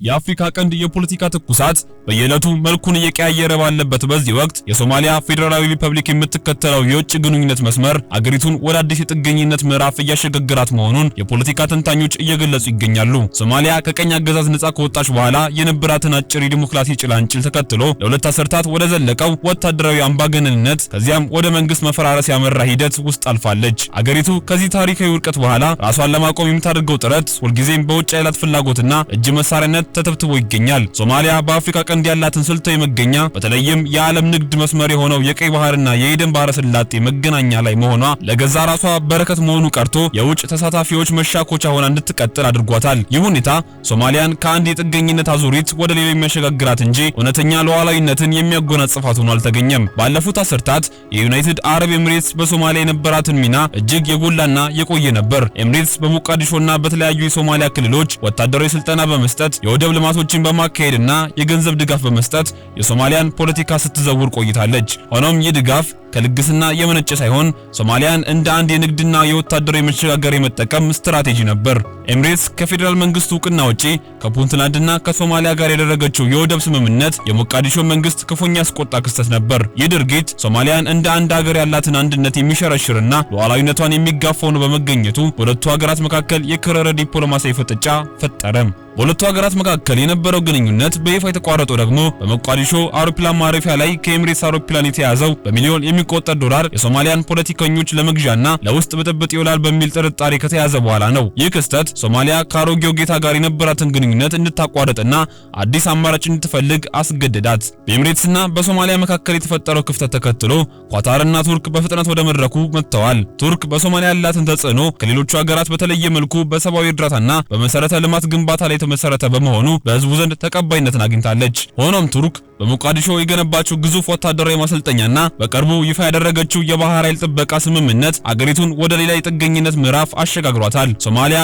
የአፍሪካ ቀንድ የፖለቲካ ትኩሳት በየዕለቱ መልኩን እየቀያየረ ባለበት በዚህ ወቅት የሶማሊያ ፌዴራላዊ ሪፐብሊክ የምትከተለው የውጭ ግንኙነት መስመር አገሪቱን ወደ አዲስ የጥገኝነት ምዕራፍ እያሸጋገራት መሆኑን የፖለቲካ ተንታኞች እየገለጹ ይገኛሉ። ሶማሊያ ከቀኝ አገዛዝ ነጻ ከወጣች በኋላ የነበራትን አጭር የዲሞክራሲ ጭላንጭል ተከትሎ ለሁለት አስርታት ወደ ዘለቀው ወታደራዊ አምባገነንነት ከዚያም ወደ መንግስት መፈራረስ ያመራ ሂደት ውስጥ አልፋለች። አገሪቱ ከዚህ ታሪካዊ ውድቀት በኋላ ራሷን ለማቆም የምታደርገው ጥረት ሁልጊዜም በውጭ ኃይላት ፍላጎትና እጅ መሳሪያነት ተተብትቦ ይገኛል። ሶማሊያ በአፍሪካ ቀንድ ያላትን ስልታዊ መገኛ በተለይም የዓለም ንግድ መስመር የሆነው የቀይ ባህርና የኤደን ባህረ ሰላጤ መገናኛ ላይ መሆኗ ለገዛ ራሷ በረከት መሆኑ ቀርቶ የውጭ ተሳታፊዎች መሻኮቻ ሆና እንድትቀጥል አድርጓታል። ይህ ሁኔታ ሶማሊያን ከአንድ የጥገኝነት አዙሪት ወደ ሌላ የሚያሸጋግራት እንጂ እውነተኛ ሉዓላዊነትን የሚያጎናጽፋት ሆኖ አልተገኘም። ባለፉት አስርታት የዩናይትድ አረብ ኤምሬትስ በሶማሊያ የነበራትን ሚና እጅግ የጎላና የቆየ ነበር። ኤምሬትስ በሞቃዲሾና በተለያዩ የሶማሊያ ክልሎች ወታደራዊ ስልጠና በመስጠት የወደብ ልማቶችን በማካሄድና የገንዘብ ድጋፍ በመስጠት የሶማሊያን ፖለቲካ ስትዘውር ቆይታለች። ሆኖም ይህ ድጋፍ ከልግስና የመነጨ ሳይሆን ሶማሊያን እንደ አንድ የንግድና የወታደራዊ መሸጋገሪያ የመጠቀም ስትራቴጂ ነበር። ኤምሬትስ ከፌዴራል መንግስቱ ዕውቅና ውጪ ከፑንትላንድና ከሶማሊያ ጋር ያደረገችው የወደብ ስምምነት የሞቃዲሾ መንግስት ክፉኛ ያስቆጣ ክስተት ነበር። ይህ ድርጊት ሶማሊያን እንደ አንድ ሀገር ያላትን አንድነት የሚሸረሽርና ሉዓላዊነቷን የሚጋፋ ሆኖ በመገኘቱ በሁለቱ ሀገራት መካከል የከረረ ዲፕሎማሲያዊ ፍጥጫ ፈጠረ። በሁለቱ ሀገራት መካከል የነበረው ግንኙነት በይፋ የተቋረጠው ደግሞ በሞቃዲሾ አውሮፕላን ማረፊያ ላይ ከኤምሬትስ አውሮፕላን የተያዘው በሚሊዮን የሚቆጠር ዶላር የሶማሊያን ፖለቲከኞች ለመግዣና ለውስጥ ብጥብጥ ይውላል በሚል ጥርጣሬ ከተያዘ በኋላ ነው። ይህ ክስተት ሶማሊያ ከአሮጌው ጌታ ጋር የነበራትን ግንኙነት እንድታቋርጥና አዲስ አማራጭ እንድትፈልግ አስገደዳት። በኤምሬትስና በሶማሊያ መካከል የተፈጠረው ክፍተት ተከትሎ ኳታርና ቱርክ በፍጥነት ወደ መድረኩ መጥተዋል። ቱርክ በሶማሊያ ያላትን ተጽዕኖ ከሌሎቹ ሀገራት በተለየ መልኩ በሰብአዊ እርዳታና በመሰረተ ልማት ግንባታ ላይ መሰረተ በመሆኑ በህዝቡ ዘንድ ተቀባይነትን አግኝታለች። ሆኖም ቱርክ በሞቃዲሾ የገነባችው ግዙፍ ወታደራዊ ማሰልጠኛና በቅርቡ ይፋ ያደረገችው የባህር ኃይል ጥበቃ ስምምነት አገሪቱን ወደ ሌላ የጥገኝነት ምዕራፍ አሸጋግሯታል። ሶማሊያ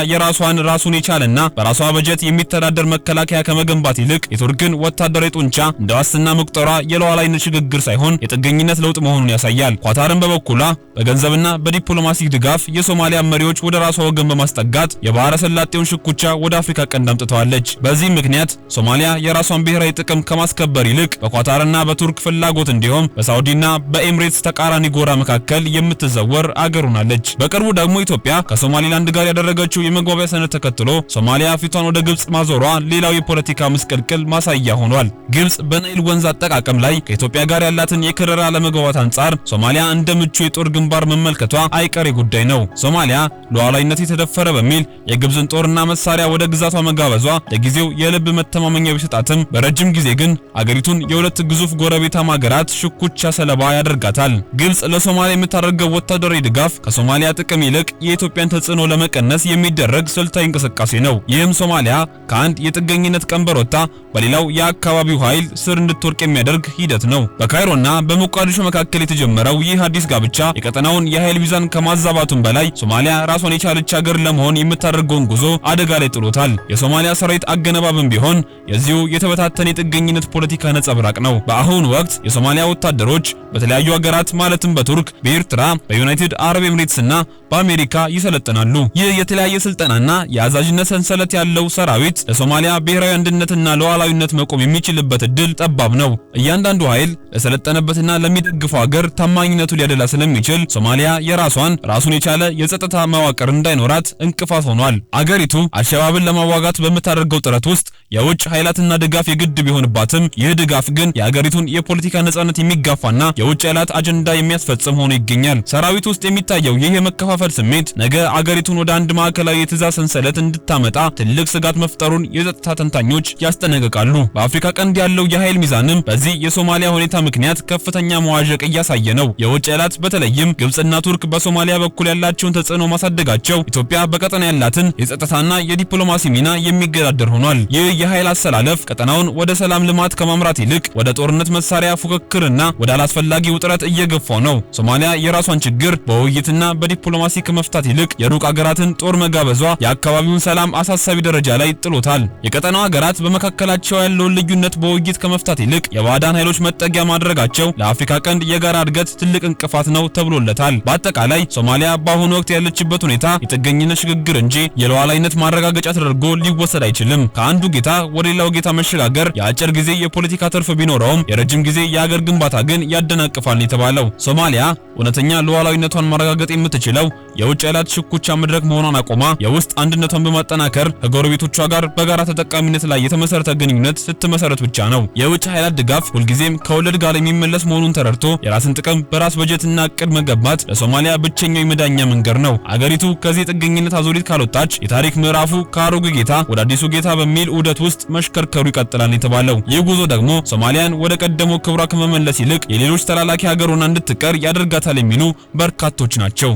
ራሱን የቻለና በራሷ በጀት የሚተዳደር መከላከያ ከመገንባት ይልቅ የቱርክን ወታደራዊ ጡንቻ እንደ ዋስትና መቁጠሯ የሉዓላዊነት ሽግግር ሳይሆን የጥገኝነት ለውጥ መሆኑን ያሳያል። ኳታርን በበኩሏ በገንዘብና በዲፕሎማሲ ድጋፍ የሶማሊያ መሪዎች ወደ ራሷ ወገን በማስጠጋት የባህረ ሰላጤውን ሽኩቻ ወደ አፍሪካ ቀንድ አምጥተዋለች። በዚህ ምክንያት ሶማሊያ የራሷን ብሔራዊ ጥቅም ከማስከበር ይልቅ በኳታርና በቱርክ ፍላጎት እንዲሁም በሳውዲና በኤምሬትስ ተቃራኒ ጎራ መካከል የምትዘወር አገር ሆናለች። በቅርቡ ደግሞ ኢትዮጵያ ከሶማሊላንድ ጋር ያደረገችው የመግባቢያ ሰነድ ተከትሎ ሶማሊያ ፊቷን ወደ ግብጽ ማዞሯ ሌላው የፖለቲካ ምስቅልቅል ማሳያ ሆኗል። ግብጽ በናይል ወንዝ አጠቃቀም ላይ ከኢትዮጵያ ጋር ያላትን የከረረ አለመግባባት አንጻር ሶማሊያ እንደ ምቹ የጦር ግንባር መመልከቷ አይቀሬ ጉዳይ ነው። ሶማሊያ ሉዓላዊነት የተደፈረ በሚል የግብጽን ጦርና መሳሪያ ወደ ግዛቷ መጋበዟ ለጊዜው የልብ መተማመኛ ቢሰጣትም በረጅም ጊዜ ግን አገሪቱን የሁለት ግዙፍ ጎረቤታማ ሀገራት ሽኩቻ ሰለባ ያደርጋታል። ግብጽ ለሶማሊያ የምታደርገው ወታደራዊ ድጋፍ ከሶማሊያ ጥቅም ይልቅ የኢትዮጵያን ተጽዕኖ ለመቀነስ የሚደረግ ስልታዊ እንቅስቃሴ ነው። ይህም ሶማሊያ ከአንድ የጥገኝነት ቀንበር ወጥታ በሌላው የአካባቢው ኃይል ስር እንድትወርቅ የሚያደርግ ሂደት ነው። በካይሮና በሞቃዲሾ መካከል የተጀመረው ይህ አዲስ ጋብቻ የቀጠናውን የኃይል ሚዛን ከማዛባቱም በላይ ሶማሊያ ራሷን የቻለች ሀገር ለመሆን የምታደርገውን ጉዞ አደጋ ላይ ጥሎታል። የሶማሊያ ሰራዊት አገነባብም ቢሆን የዚሁ የተበታተነ የጥገኝነት ፖለቲካ ነጸብራቅ ነው። በአሁኑ ወቅት የሶማሊያ ወታደሮች በተለያዩ ሀገራት ማለትም በቱርክ፣ በኤርትራ፣ በዩናይትድ አረብ ኤምሬትስና በአሜሪካ ይሰለጥናሉ። ይህ የተለያየ ስልጠናና የአዛዥነት ሰንሰለት ያለው ሰራዊት ለሶማሊያ ብሔራዊ አንድነትና ሉዓላዊነት መቆም የሚችልበት እድል ጠባብ ነው። እያንዳንዱ ኃይል ለሰለጠነበትና ለሚደግፈው ሀገር ታማኝነቱ ሊያደላ ስለሚችል ሶማሊያ ራሱን የቻለ የጸጥታ መዋቅር እንዳይኖራት እንቅፋት ሆኗል። አገሪቱ አልሸባብን ለማዋጋት በምታደርገው ጥረት ውስጥ የውጭ ኃይላትና ድጋፍ የግድ ቢሆንባትም ይህ ድጋፍ ግን የአገሪቱን የፖለቲካ ነጻነት የሚጋፋና የውጭ ኃይላት አጀንዳ የሚያስፈጽም ሆኖ ይገኛል። ሰራዊት ውስጥ የሚታየው ይህ የመከፋፈል ስሜት ነገ አገሪቱን ወደ አንድ ማዕከላዊ የትዕዛዝ ሰንሰለት እንድታመጣ ትልቅ ስጋት መፍጠሩን የጸጥታ ተንታኞች ያስጠነቅቃሉ። በአፍሪካ ቀንድ ያለው የኃይል ሚዛንም በዚህ የሶማሊያ ሁኔታ ምክንያት ከፍተኛ መዋዠቅ እያሳየ ነው። የውጭ ኃይላት በተለይም ግብጽና ቱርክ በሶማሊያ በኩል ያላቸውን ተጽዕኖ ማሳደጋቸው ኢትዮጵያ በቀጠና ያላትን የጸጥታና የዲፕሎማሲ ሚና የሚገዳደር ሆኗል። ይህ የኃይል አሰላለፍ ቀጠናውን ወደ ሰላም ልማት ከማምራት ይልቅ ወደ ጦርነት መሳሪያ ፉክክርና ወደ አላስፈላጊ ውጥረት እየገፋው ነው። ሶማሊያ የራሷን ችግር በውይይትና በዲፕሎማሲ ከመፍታት ይልቅ የሩቅ ሀገራትን ጦር መጋበዟ የአካባቢውን ሰላም አሳሳቢ ደረጃ ላይ ጥሎታል። የቀጠናው ሀገራት በመካከላቸው ያለውን ልዩነት በውይይት ከመፍታት ይልቅ የባዕዳን ኃይሎች መጠጊያ ማድረጋቸው ለአፍሪካ ቀንድ የጋራ እድገት ትልቅ እንቅፋት ነው ተብሎለታል። በአጠቃላይ ሶማሊያ በአሁኑ ወቅት ያለችበት ሁኔታ የጥገኝነት ሽግግር እንጂ የሉዓላዊነት ማረጋገጫ ተደርጎ ሊወሰድ አይችልም። ከአንዱ ጌታ ወደ ሌላው ጌታ መሸጋገር የአጭር ጊዜ የፖለቲካ ትርፍ ቢኖረውም የረጅም ጊዜ የሀገር ግንባታ ግን ያደናቅፋል የተባለው ሶማሊያ እውነተኛ ሉዓላዊነቷን ማረጋገጥ የምትችለው የውጭ ኃይላት ሽኩቻ መድረክ መሆኗን አቆማ የውስጥ አንድነቷን በማጠናከር ከጎረቤቶቿ ጋር በጋራ ተጠቃሚነት ላይ የተመሰረተ ግንኙነት ስትመሰረት ብቻ ነው። የውጭ ኃይላት ድጋፍ ሁልጊዜም ከወለድ ጋር የሚመለስ መሆኑን ተረድቶ የራስን ጥቅም በራስ በጀትና እቅድ መገንባት ለሶማሊያ ብቸኛው የመዳኛ መንገድ ነው። አገሪቱ ከዚህ ጥገኝነት አዙሪት ካልወጣች የታሪክ ምዕራፉ ከአሮጌ ጌታ ወደ አዲሱ ጌታ በሚል ዑደት ውስጥ መሽከርከሩ ይቀጥላል የተባለው ይህ ጉዞ ደግሞ ሶማሊያን ወደ ቀደመው ክብሯ ከመመለስ ይልቅ የሌሎች ተላላኪ ሀገር ሆና እንድትቀር ያደርጋታል የሚሉ በርካቶች ናቸው።